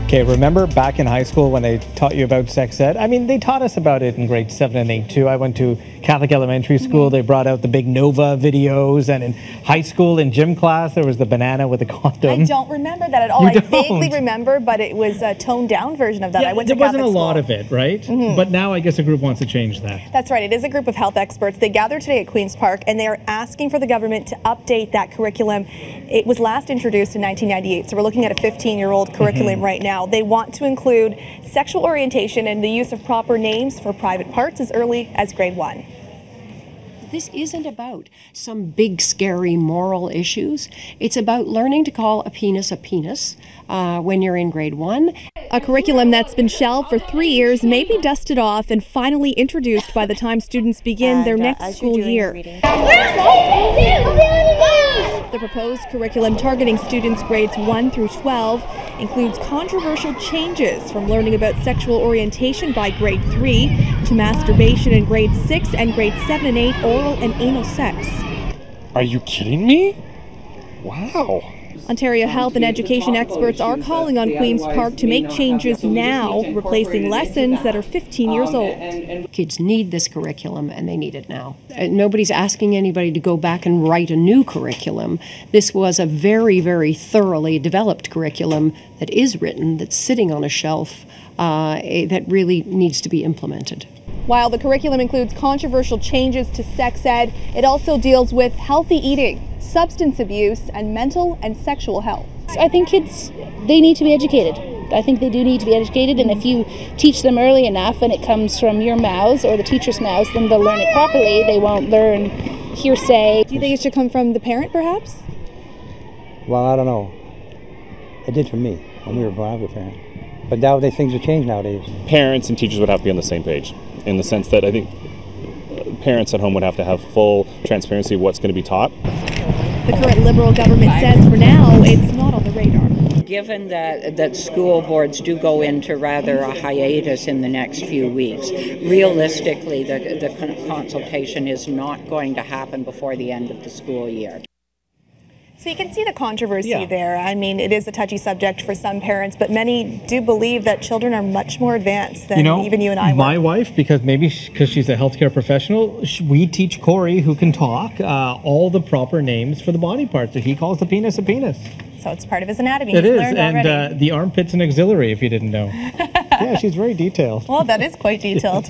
Okay, remember back in high school when they taught you about sex ed? I mean, they taught us about it in grades 7 and 8 too. I went to Catholic elementary school. They brought out the big Nova videos, and in high school in gym class there was the banana with the condom. I don't remember that at all. I vaguely remember, but it was a toned down version of that. Yeah, I went to there wasn't Catholic a lot school. of it, right? But now I guess a group wants to change that. That's right. It is a group of health experts. They gathered today at Queen's Park, and they are asking for the government to update that curriculum. It was last introduced in 1998, so we're looking at a 15-year-old curriculum right now. They want to include sexual orientation and the use of proper names for private parts as early as grade 1. This isn't about some big, scary moral issues. It's about learning to call a penis when you're in grade 1. A curriculum that's been shelved for 3 years may be dusted off and finally introduced by the time students begin their next school year. The proposed curriculum targeting students grades 1 through 12 includes controversial changes from learning about sexual orientation by grade 3 to masturbation in grade 6 and grade 7 and 8, oral and anal sex. Are you kidding me? Wow. Ontario health and education experts are calling on Queen's Park to make changes now, replacing lessons that are 15 years old. Kids need this curriculum, and they need it now. Nobody's asking anybody to go back and write a new curriculum. This was a very, very thoroughly developed curriculum that is written, that's sitting on a shelf, that really needs to be implemented. While the curriculum includes controversial changes to sex ed, it also deals with healthy eating, substance abuse, and mental and sexual health. I think kids, they need to be educated. I think they do need to be educated, and if you teach them early enough and it comes from your mouths or the teacher's mouths, then they'll learn it properly. They won't learn hearsay. Do you think it should come from the parent, perhaps? Well, I don't know. It did for me when I was a parent. But nowadays, things have changed nowadays. Parents and teachers would have to be on the same page, in the sense that I think parents at home would have to have full transparency of what's going to be taught. The current Liberal government says for now it's not on the radar. Given that school boards do go into rather a hiatus in the next few weeks, realistically the consultation is not going to happen before the end of the school year. So you can see the controversy there. I mean, it is a touchy subject for some parents, but many do believe that children are much more advanced than even you and I were. My wife, because she's a healthcare professional, we teach Corey, who can talk, all the proper names for the body parts. So he calls the penis a penis. So it's part of his anatomy. It is, and the armpit's an auxiliary, if you didn't know. Yeah, she's very detailed. Well, that is quite detailed.